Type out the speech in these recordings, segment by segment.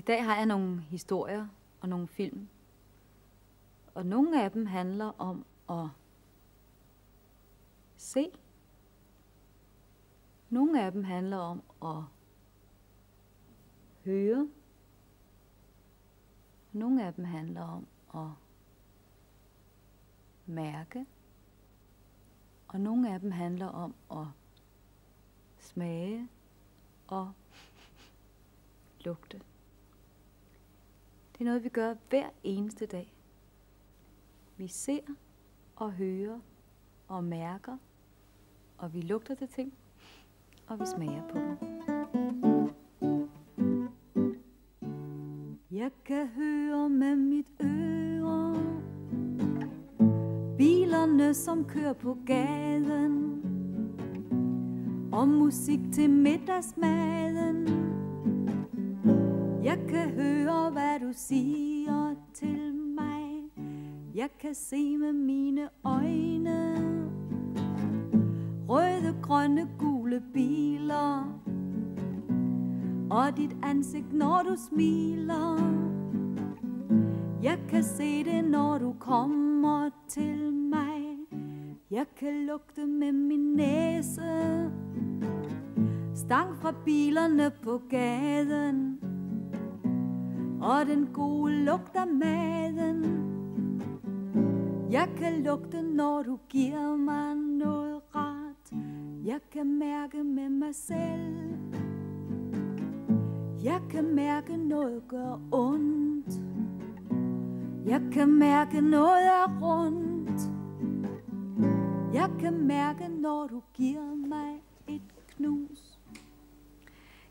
dag har jeg nogle historier og nogle film. Og nogle af dem handler om at se. Nogle af dem handler om at høre. Nogle af dem handler om at mærke. Og nogle af dem handler om at smage og lugte. Det er noget, vi gør hver eneste dag. Vi ser og hører og mærker, og vi lugter til ting, og vi smager på dem. Jeg kan høre med mit øre bilerne, som kører på gaden, og musik til middagsmaden. Jeg kan høre, hvad du siger til mig. Jeg kan se med mine øjne røde, grønne, gule biler, og dit ansigt, når du smiler. Jeg kan se det, når du kommer til mig. Jeg kan lugte med min næse stank fra bilerne på gaden, og den gode lugt af maden. Jeg kan lugte, når du giver mig noget rart. Jeg kan mærke med mig selv. Jeg kan mærke noget gør ondt. Jeg kan mærke noget er rundt. Jeg kan mærke, når du giver mig et knus.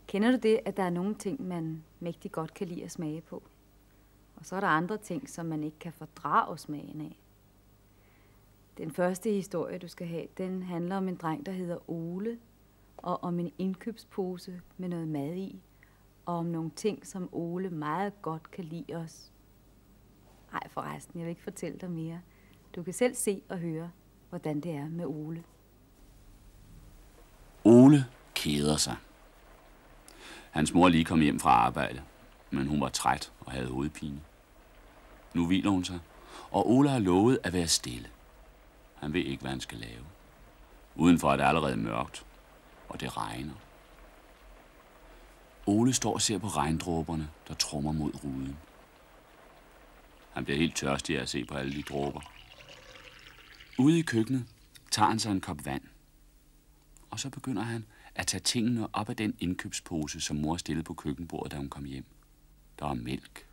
Kender du det, at der er nogle ting, man mægtig godt kan lide at smage på? Og så er der andre ting, som man ikke kan fordrage smagen af. Den første historie, du skal have, den handler om en dreng, der hedder Ole, og om en indkøbspose med noget mad i, og om nogle ting, som Ole meget godt kan lide os. Nej, forresten, jeg vil ikke fortælle dig mere. Du kan selv se og høre, hvordan det er med Ole. Ole keder sig. Hans mor lige kom hjem fra arbejde, men hun var træt og havde hovedpine. Nu hviler hun sig, og Ole har lovet at være stille. Han ved ikke, hvad han skal lave. Udenfor er det allerede mørkt, og det regner. Ole står og ser på regndråberne, der trommer mod ruden. Han bliver helt tørstig af at se på alle de dråber. Ude i køkkenet tager han sig en kop vand, og så begynder han at tage tingene op af den indkøbspose, som mor stillede på køkkenbordet, da hun kom hjem. Der er mælk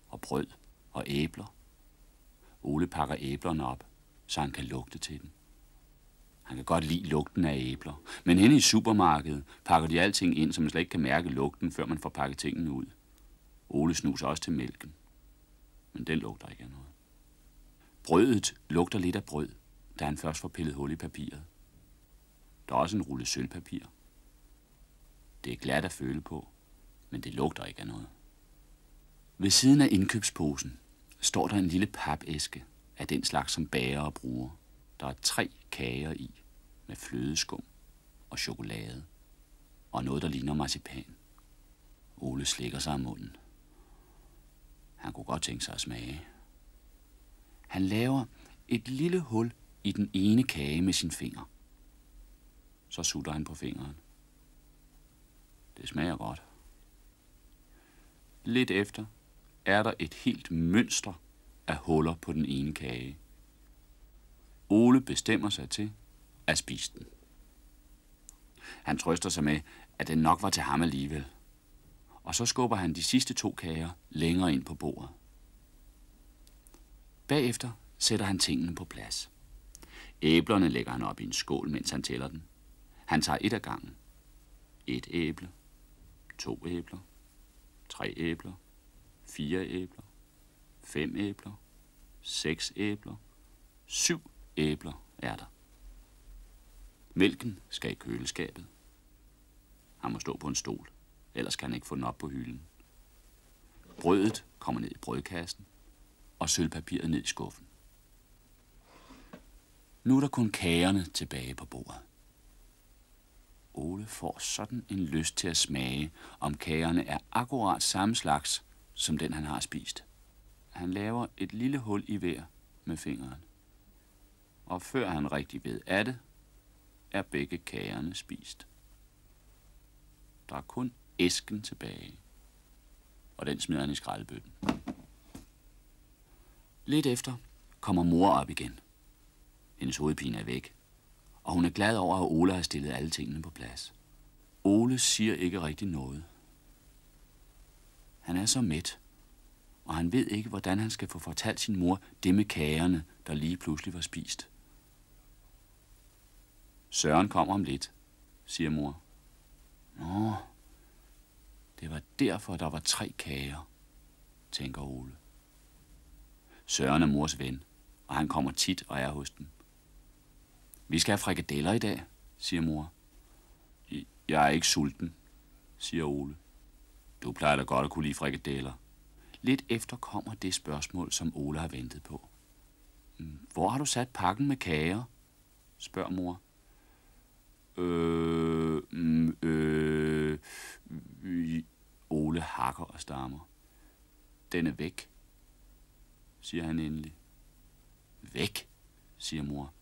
og brød og æbler. Ole pakker æblerne op, så han kan lugte til dem. Han kan godt lide lugten af æbler, men henne i supermarkedet pakker de alting ind, så man slet ikke kan mærke lugten, før man får pakket tingene ud. Ole snuser også til mælken, men den lugter ikke af noget. Brødet lugter lidt af brød, da han først får pillet hul i papiret. Der er også en rulle sølvpapir. Det er glat at føle på, men det lugter ikke af noget. Ved siden af indkøbsposen står der en lille papæske af den slags, som bagere bruger. Der er 3 kager i med flødeskum og chokolade og noget, der ligner marcipan. Ole slikker sig om munden. Han kunne godt tænke sig at smage. Han laver et lille hul i den ene kage med sin finger. Så sutter han på fingeren. Det smager godt. Lidt efter er der et helt mønster af huller på den ene kage. Ole bestemmer sig til at spise den. Han trøster sig med, at den nok var til ham alligevel. Og så skubber han de sidste 2 kager længere ind på bordet. Bagefter sætter han tingene på plads. Æblerne lægger han op i en skål, mens han tæller den. Han tager 1 ad gangen. 1 æble, 2 æbler, 3 æbler, 4 æbler, 5 æbler, 6 æbler, 7 æbler er der. Mælken skal i køleskabet. Han må stå på en stol, ellers kan han ikke få den op på hylden. Brødet kommer ned i brødkassen, og sølvpapiret ned i skuffen. Nu er der kun kagerne tilbage på bordet. Ole får sådan en lyst til at smage, om kagerne er akkurat samme slags som den, han har spist. Han laver et lille hul i hver med fingeren. Og før han rigtig ved af det, er begge kagerne spist. Der er kun æsken tilbage, og den smider han i skraldebøtten. Lidt efter kommer mor op igen. Hendes hovedpine er væk, og hun er glad over, at Ole har stillet alle tingene på plads. Ole siger ikke rigtig noget. Han er så mæt, og han ved ikke, hvordan han skal få fortalt sin mor det med kagerne, der lige pludselig var spist. Søren kommer om lidt, siger mor. Nå, det var derfor, der var 3 kager, tænker Ole. Søren er mors ven, og han kommer tit og er hos dem. Vi skal have frikadeller i dag, siger mor. Jeg er ikke sulten, siger Ole. Du plejer da godt at kunne lide frikadeller. Lidt efter kommer det spørgsmål, som Ole har ventet på. Hvor har du sat pakken med kager? Spørger mor. Ole hakker og stammer. Den er væk, siger han endelig. Væk, siger mor.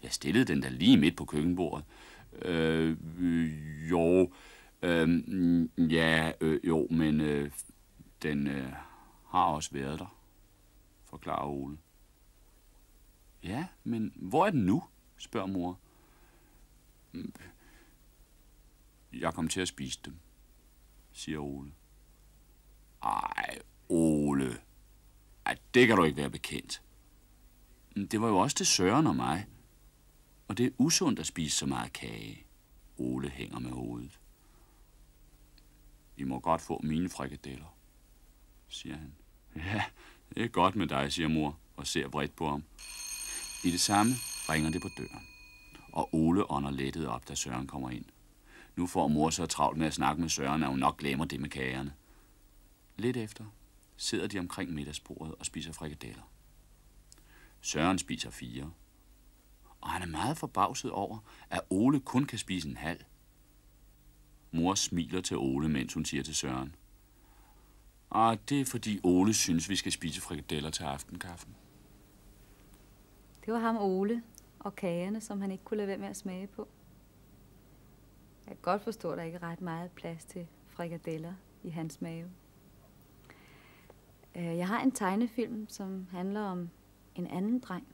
Jeg stillede den der lige midt på køkkenbordet. Men den har også været der, forklarer Ole. Ja, men hvor er den nu, spørger mor. Jeg kom til at spise dem, siger Ole. Ej, Ole. Ej, det kan du ikke være bekendt. Det var jo også til Søren og mig. Og det er usundt at spise så meget kage. Ole hænger med hovedet. I må godt få mine frikadeller, siger han. Ja, det er godt med dig, siger mor og ser vredt på ham. I det samme ringer det på døren, og Ole ånder lettet op, da Søren kommer ind. Nu får mor så travlt med at snakke med Søren, at hun nok glemmer det med kagerne. Lidt efter sidder de omkring middagsbordet og spiser frikadeller. Søren spiser 4, og han er meget forbavset over, at Ole kun kan spise en halv. Mor smiler til Ole, mens hun siger til Søren. Og det er fordi Ole synes, vi skal spise frikadeller til aftenkaffen. Det var ham Ole og kagerne, som han ikke kunne lade være med at smage på. Jeg kan godt forstå, at der ikke er ret meget plads til frikadeller i hans mave. Jeg har en tegnefilm, som handler om en anden dreng,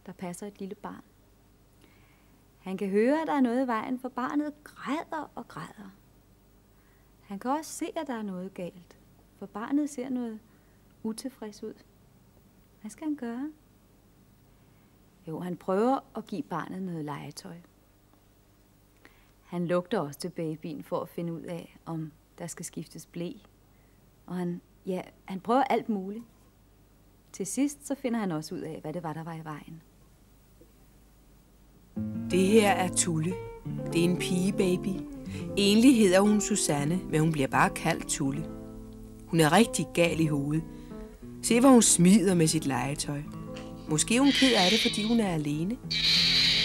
der passer et lille barn. Han kan høre, at der er noget i vejen, for barnet græder og græder. Han kan også se, at der er noget galt, for barnet ser noget utilfreds ud. Hvad skal han gøre? Jo, han prøver at give barnet noget legetøj. Han lugter også til babyen for at finde ud af, om der skal skiftes ble. Og han prøver alt muligt. Til sidst så finder han også ud af, hvad det var, der var i vejen. Det her er Tulle. Det er en pigebaby. Egentlig hedder hun Susanne, men hun bliver bare kaldt Tulle. Hun er rigtig gal i hovedet. Se, hvor hun smider med sit legetøj. Måske er hun ked af det, fordi hun er alene.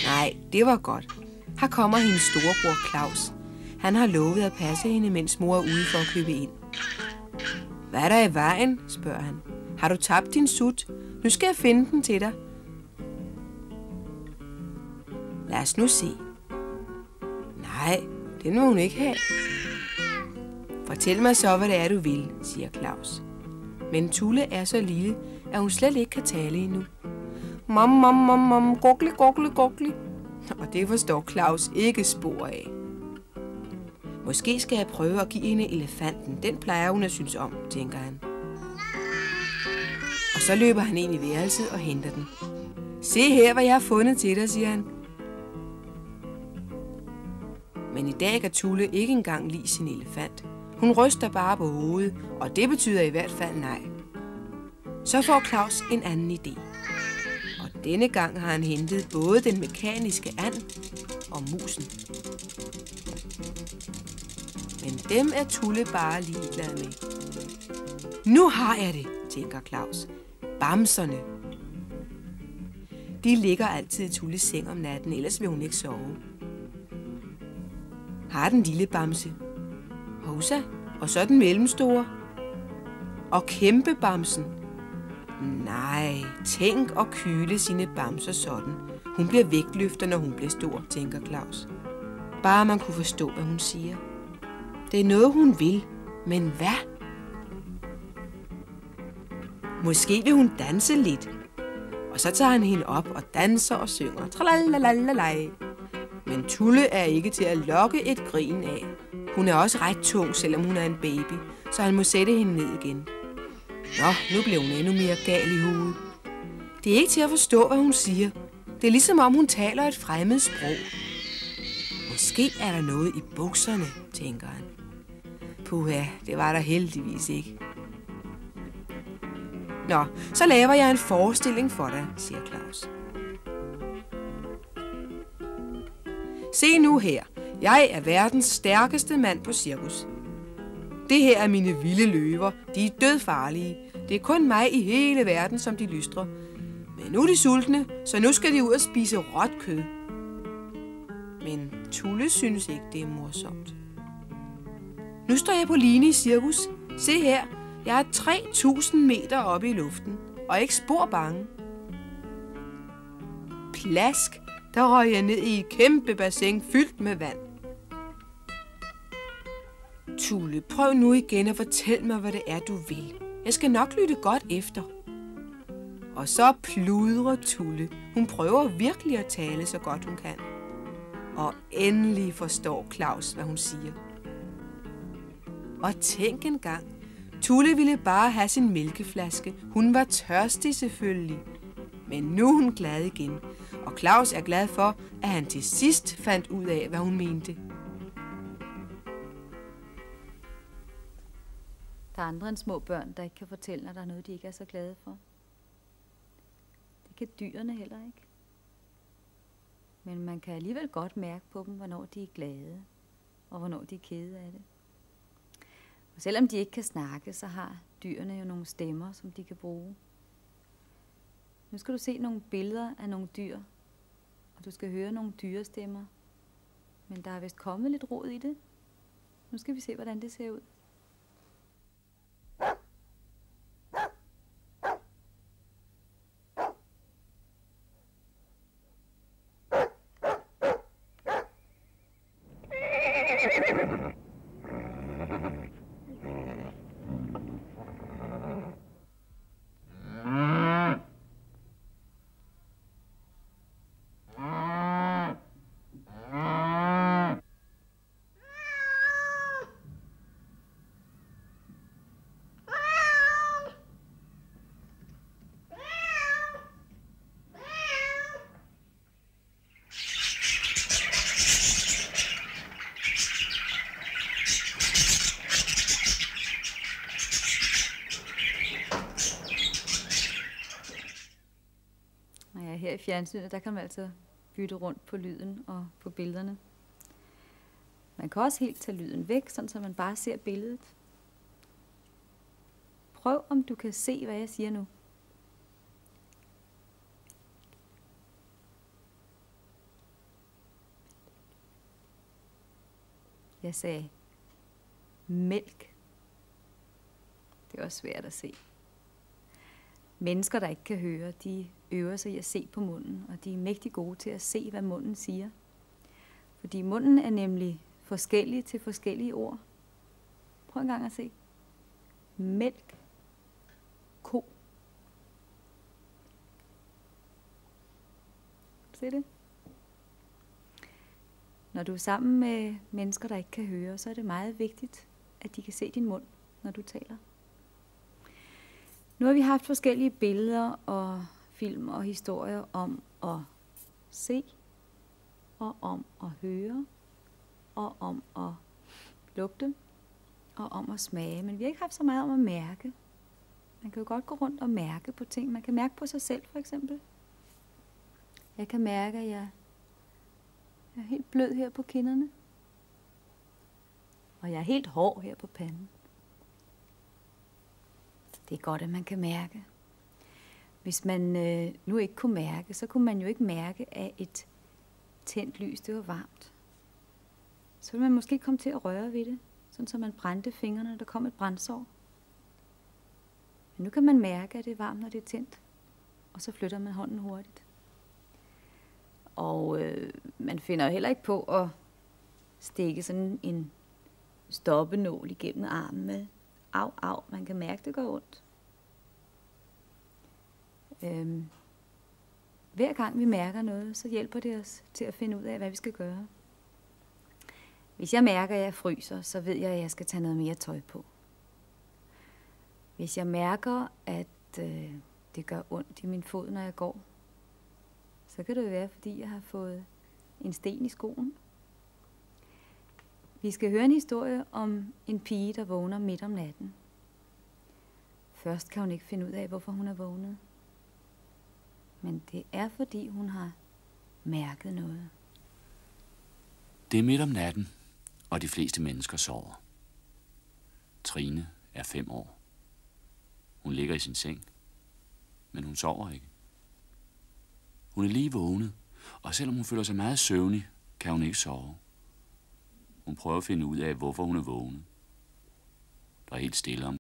Nej, det var godt. Her kommer hendes storebror Claus. Han har lovet at passe hende, mens mor er ude for at købe ind. Hvad er der i vejen, spørger han. Har du tabt din sut? Nu skal jeg finde den til dig. Lad os nu se. Nej, den må hun ikke have. Fortæl mig så, hvad det er, du vil, siger Claus. Men Tulle er så lille, at hun slet ikke kan tale endnu. Mom, mom, mom, mom, gokli, gokli, gokli. Og det forstår Claus ikke spor af. Måske skal jeg prøve at give hende elefanten. Den plejer hun at synes om, tænker han. Og så løber han ind i værelset og henter den. Se her, hvad jeg har fundet til dig, siger han. Men i dag kan Tulle ikke engang lide sin elefant. Hun ryster bare på hovedet, og det betyder i hvert fald nej. Så får Claus en anden idé. Og denne gang har han hentet både den mekaniske and og musen. Men dem er Tulle bare ligeglad med. Nu har jeg det, tænker Claus. Bamserne. De ligger altid i Tulles seng om natten, ellers vil hun ikke sove. Har den lille bamse. Hovsa, og så den mellemstore. Og kæmpebamsen. Nej, tænk at kyle sine bamser sådan. Hun bliver vægtløfter, når hun bliver stor, tænker Claus. Bare man kunne forstå, hvad hun siger. Det er noget, hun vil, men hvad? Måske vil hun danse lidt. Og så tager han hende op og danser og synger. Tralalalala. Men Tulle er ikke til at lokke et grin af. Hun er også ret tung, selvom hun er en baby, så han må sætte hende ned igen. Nå, nu bliver hun endnu mere gal i hovedet. Det er ikke til at forstå, hvad hun siger. Det er ligesom om hun taler et fremmed sprog. Måske er der noget i bukserne, tænker han. Puha, det var der heldigvis ikke. Nå, så laver jeg en forestilling for dig, siger Claus. Se nu her. Jeg er verdens stærkeste mand på cirkus. Det her er mine vilde løver. De er dødfarlige. Det er kun mig i hele verden, som de lystrer. Men nu er de sultne, så nu skal de ud og spise råt kød. Men Tulle synes ikke, det er morsomt. Nu står jeg på line i cirkus. Se her, jeg er 3.000 meter oppe i luften, og ikke spor bange. Plask, der røg jeg ned i et kæmpe bassin fyldt med vand. Tulle, prøv nu igen at fortælle mig, hvad det er, du vil. Jeg skal nok lytte godt efter. Og så pludrer Tulle. Hun prøver virkelig at tale så godt hun kan. Og endelig forstår Claus, hvad hun siger. Og tænk engang. Tulle ville bare have sin mælkeflaske. Hun var tørstig selvfølgelig. Men nu er hun glad igen. Og Claus er glad for, at han til sidst fandt ud af, hvad hun mente. Der er andre end små børn, der ikke kan fortælle, når der er noget, de ikke er så glade for. Det kan dyrene heller ikke. Men man kan alligevel godt mærke på dem, hvornår de er glade, og hvornår de er kede af det. Og selvom de ikke kan snakke, så har dyrene jo nogle stemmer, som de kan bruge. Nu skal du se nogle billeder af nogle dyr, og du skal høre nogle dyrestemmer. Men der er vist kommet lidt rod i det. Nu skal vi se, hvordan det ser ud. Her i fjernsynet, der kan man altså bytte rundt på lyden og på billederne. Man kan også helt tage lyden væk, sådan så man bare ser billedet. Prøv, om du kan se, hvad jeg siger nu. Jeg sagde mælk. Det er også svært at se. Mennesker, der ikke kan høre, de øver sig i at se på munden, og de er mægtig gode til at se, hvad munden siger. Fordi munden er nemlig forskellig til forskellige ord. Prøv en gang at se. Mælk. Ko. Se det? Når du er sammen med mennesker, der ikke kan høre, så er det meget vigtigt, at de kan se din mund, når du taler. Nu har vi haft forskellige billeder og film og historier om at se, og om at høre, og om at lugte, og om at smage. Men vi har ikke haft så meget om at mærke. Man kan jo godt gå rundt og mærke på ting. Man kan mærke på sig selv, for eksempel. Jeg kan mærke, at jeg er helt blød her på kinderne. Og jeg er helt hård her på panden. Det er godt, at man kan mærke. Hvis man nu ikke kunne mærke, så kunne man jo ikke mærke, at et tændt lys, det var varmt. Så ville man måske komme til at røre ved det, sådan så man brændte fingrene, når der kom et brændsår. Nu kan man mærke, at det er varmt, når det er tændt. Og så flytter man hånden hurtigt. Og man finder heller ikke på at stikke sådan en stoppenål igennem armen med. Au, au, man kan mærke, det gør ondt. Hver gang vi mærker noget, så hjælper det os til at finde ud af, hvad vi skal gøre. Hvis jeg mærker, at jeg fryser, så ved jeg, at jeg skal tage noget mere tøj på. Hvis jeg mærker, at det gør ondt i min fod, når jeg går, så kan det jo være, fordi jeg har fået en sten i skoen. Vi skal høre en historie om en pige, der vågner midt om natten. Først kan hun ikke finde ud af, hvorfor hun er vågnet. Men det er, fordi hun har mærket noget. Det er midt om natten, og de fleste mennesker sover. Trine er 5 år. Hun ligger i sin seng, men hun sover ikke. Hun er lige vågnet, og selvom hun føler sig meget søvnig, kan hun ikke sove. Hun prøver at finde ud af, hvorfor hun er vågnet. Der er helt stille om